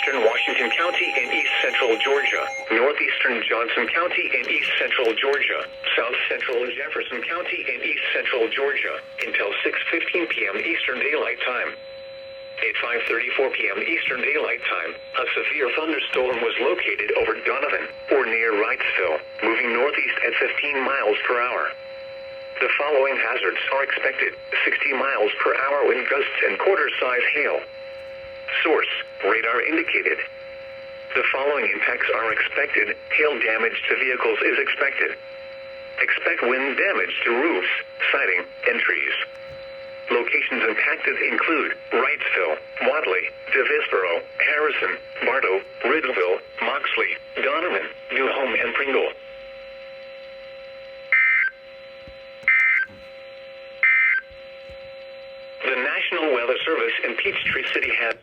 southeastern Washington County and east central Georgia, northeastern Johnson County and east central Georgia, south central Jefferson County and east central Georgia, until 6:15 p.m. Eastern Daylight Time. At 5:34 p.m. Eastern Daylight Time, a severe thunderstorm was located over Donovan, or near Wrightsville, moving northeast at 15 miles per hour. The following hazards are expected: 60 miles per hour wind gusts and quarter-size hail. Source: radar indicated. The following impacts are expected: hail damage to vehicles is expected. Expect wind damage to roofs, siding, and trees. Locations impacted include Wrightsville, Wadley, DeVisboro, Harrison, Bartow, Ridgeville, Moxley, Donovan, New Home, and Pringle. The National Weather Service in Peachtree City has